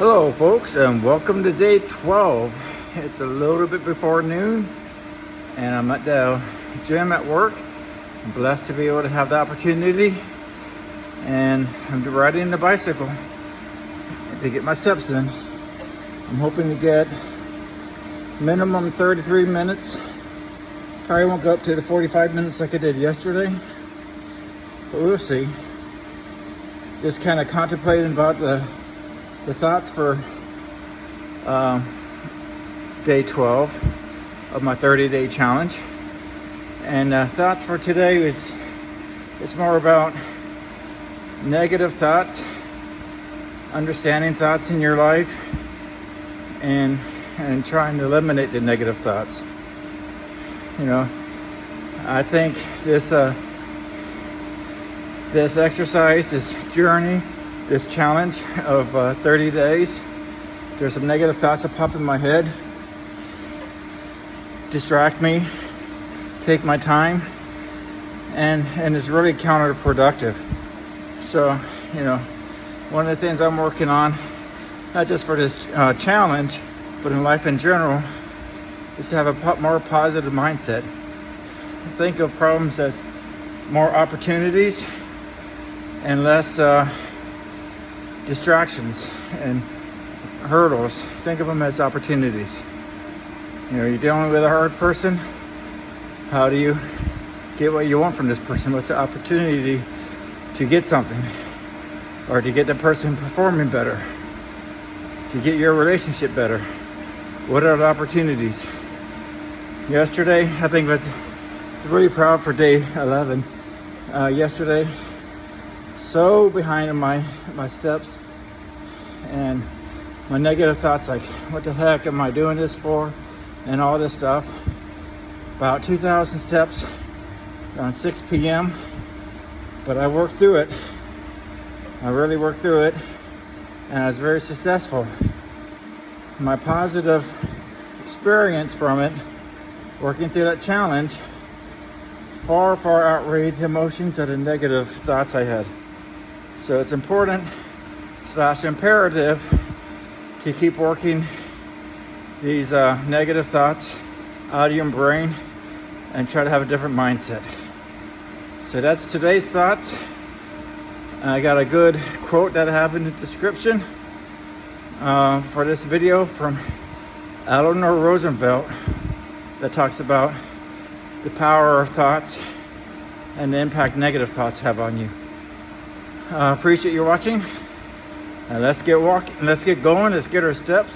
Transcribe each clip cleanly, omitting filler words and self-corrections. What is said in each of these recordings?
Hello folks, and welcome to day 12. It's a little bit before noon and I'm at the gym at work. I'm blessed to be able to have the opportunity, and I'm riding the bicycle to get my steps in. I'm hoping to get minimum 33 minutes. Probably won't go up to the 45 minutes like I did yesterday, but we'll see. Just kind of contemplating about the thoughts for day 12 of my 30-day challenge. And thoughts for today, it's more about negative thoughts, understanding thoughts in your life, and trying to eliminate the negative thoughts. You know, I think this exercise, this journey, this challenge of 30 days, there's some negative thoughts that pop in my head, distract me, take my time, and it's really counterproductive. So, you know, one of the things I'm working on, not just for this challenge, but in life in general, is to have a more positive mindset. Think of problems as more opportunities and less distractions and hurdles. Think of them as opportunities. You know, you're dealing with a hard person. How do you get what you want from this person? What's the opportunity to get something, or to get the person performing better, to get your relationship better? What are the opportunities? Yesterday, I think was really proud for day 11. Yesterday, so behind in my steps, and my negative thoughts like, what the heck am I doing this for, and all this stuff. About 2,000 steps around 6 p.m. But I worked through it. I really worked through it, and I was very successful. My positive experience from it, working through that challenge, far outweighed the emotions of the negative thoughts I had. So it's important / imperative to keep working these negative thoughts out of your brain and try to have a different mindset. So that's today's thoughts. I got a good quote that I have in the description for this video from Eleanor Roosevelt that talks about the power of thoughts and the impact negative thoughts have on you. Appreciate you watching, and let's get walking, let's get going, let's get our steps,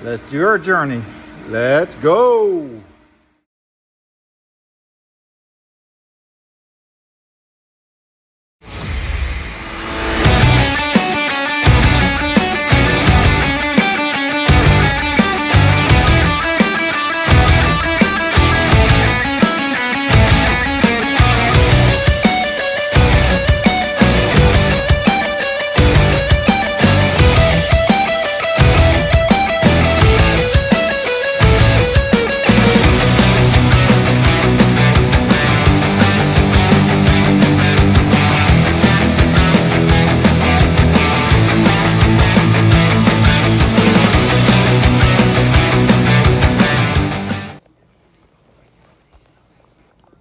let's do our journey. Let's go.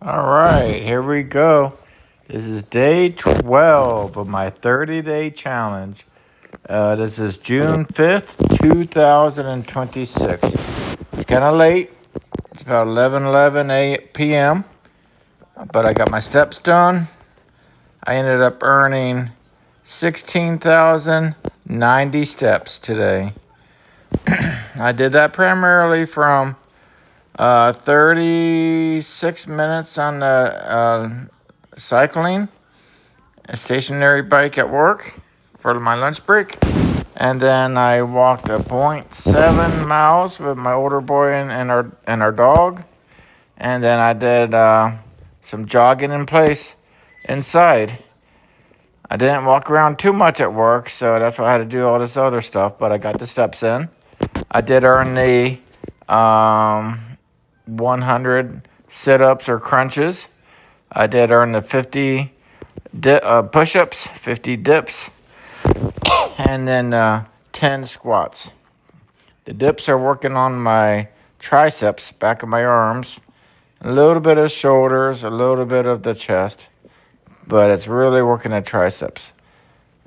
All right, here we go. This is day 12 of my 30-day challenge. This is June 5th, 2026. It's kind of late. It's about 11 p.m., but I got my steps done. I ended up earning 16,090 steps today. I did that primarily from 36 minutes on the cycling, a stationary bike at work for my lunch break, and then I walked 0.7 miles with my older boy and our dog, and then I did some jogging in place inside. I didn't walk around too much at work, so that's why I had to do all this other stuff, but I got the steps in. I did earn the 100 sit-ups or crunches. I did earn the 50 push-ups, 50 dips, and then 10 squats. The dips are working on my triceps, back of my arms, a little bit of shoulders, a little bit of the chest, but it's really working the triceps.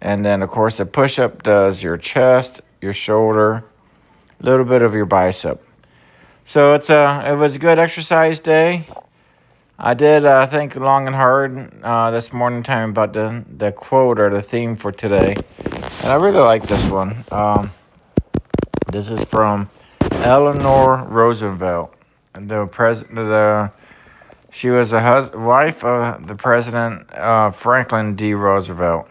And then, of course, the push-up does your chest, your shoulder, a little bit of your bicep. So it was a good exercise day. I did think long and hard this morning time about the quote or the theme for today, and I really like this one. This is from Eleanor Roosevelt, she was the wife of the president Franklin D. Roosevelt.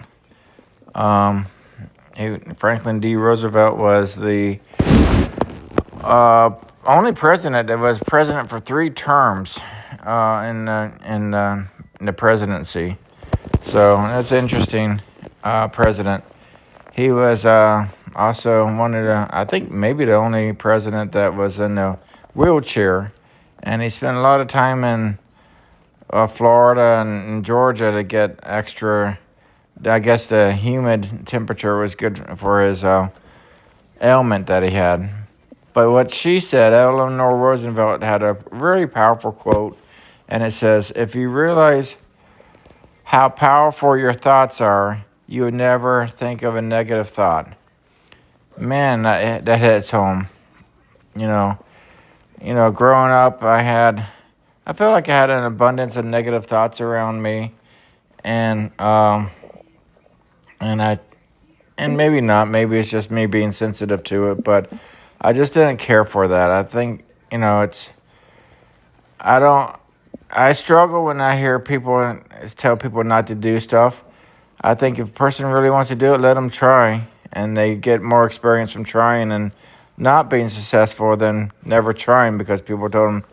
Franklin D. Roosevelt was the only president that was president for 3 terms in the presidency. So that's interesting. President. He was also one of the, I think maybe the only president that was in a wheelchair, and he spent a lot of time in Florida and Georgia to get extra. I guess the humid temperature was good for his ailment that he had. But what she said, Eleanor Roosevelt, had a very powerful quote, and it says, "If you realize how powerful your thoughts are, you would never think of a negative thought." Man, that hits home. You know, growing up, I felt like I had an abundance of negative thoughts around me, and maybe not. Maybe it's just me being sensitive to it, but I just didn't care for that. I think, I struggle when I hear people tell people not to do stuff. I think if a person really wants to do it, let them try, and they get more experience from trying and not being successful than never trying because people told them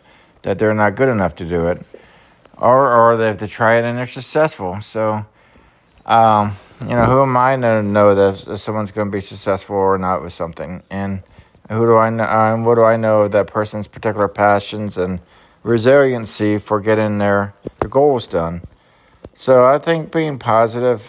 that they're not good enough to do it, or they have to try it and they're successful. So, who am I to know that if someone's going to be successful or not with something? And who do I know? What do I know of that person's particular passions and resiliency for getting their goals done? So I think being positive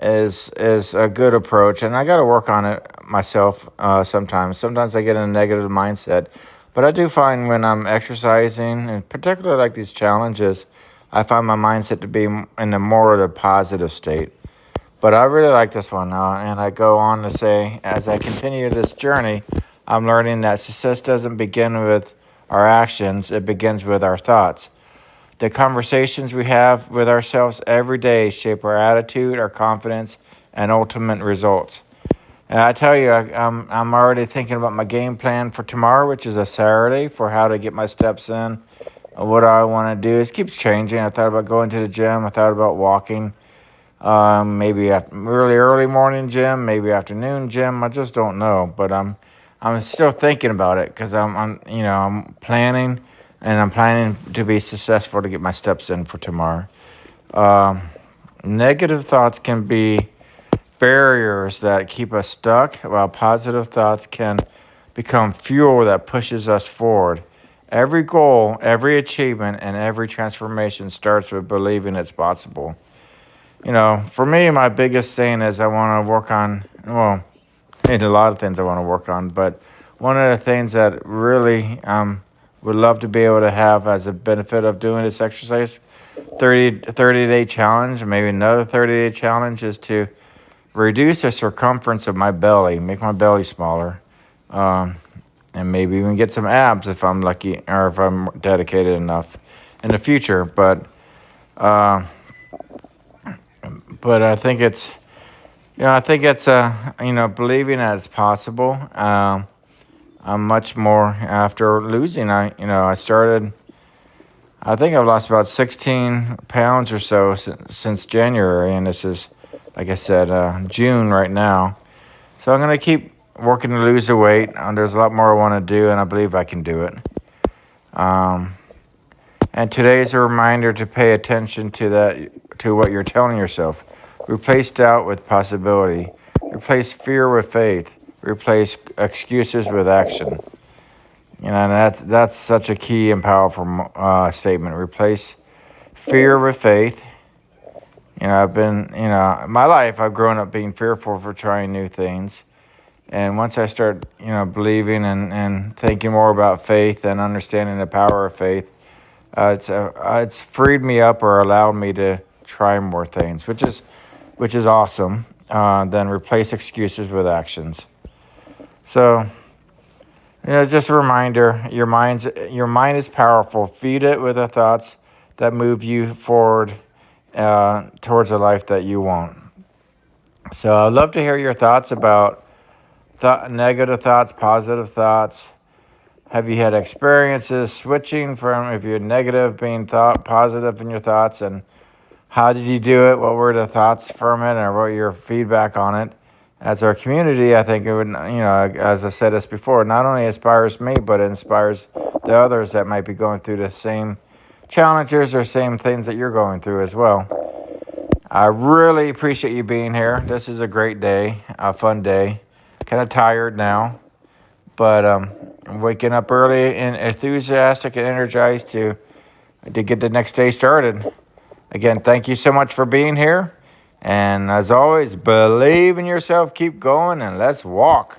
is a good approach, and I got to work on it myself sometimes. Sometimes I get in a negative mindset, but I do find when I'm exercising, and particularly like these challenges, I find my mindset to be in a more of a positive state. But I really like this one, and I go on to say, as I continue this journey, I'm learning that success doesn't begin with our actions, it begins with our thoughts. The conversations we have with ourselves every day shape our attitude, our confidence, and ultimate results. And I tell you, I'm already thinking about my game plan for tomorrow, which is a Saturday, for how to get my steps in. What I want to do. It keeps changing. I thought about going to the gym. I thought about walking. Maybe really early morning gym, maybe afternoon gym. I just don't know. But I'm still thinking about it because I'm planning. And I'm planning to be successful to get my steps in for tomorrow. Negative thoughts can be barriers that keep us stuck, while positive thoughts can become fuel that pushes us forward. Every goal, every achievement, and every transformation starts with believing it's possible. For me, my biggest thing is I want to work on, there's a lot of things I want to work on, but one of the things that really would love to be able to have as a benefit of doing this exercise, 30-day challenge, maybe another 30-day challenge, is to reduce the circumference of my belly, make my belly smaller, and maybe even get some abs if I'm lucky or if I'm dedicated enough in the future. But I think it's, believing that it's possible. I'm much more after losing. I think I've lost about 16 pounds or so since January, and this is, like I said, June right now. So I'm going to keep working to lose the weight. There's a lot more I want to do, and I believe I can do it. And today is a reminder to pay attention to what you're telling yourself. Replace doubt with possibility. Replace fear with faith. Replace excuses with action. And that's such a key and powerful statement. Replace fear with faith. I've been, my life, I've grown up being fearful for trying new things. And once I start, believing and thinking more about faith and understanding the power of faith, it's freed me up or allowed me to try more things, which is awesome. Then replace excuses with actions. So, just a reminder: your mind is powerful. Feed it with the thoughts that move you forward towards a life that you want. So, I'd love to hear your thoughts about negative thoughts, positive thoughts. Have you had experiences switching from, if you're negative, being positive in your thoughts, and how did you do it? What were the thoughts from it, or what were your feedback on it? As our community, I think it would, as I said this before, not only inspires me, but it inspires the others that might be going through the same challenges or same things that you're going through as well. I really appreciate you being here. This is a great day, a fun day. Kind of tired now, but I'm waking up early and enthusiastic and energized to get the next day started. Again, thank you so much for being here. And as always, believe in yourself, keep going, and let's walk.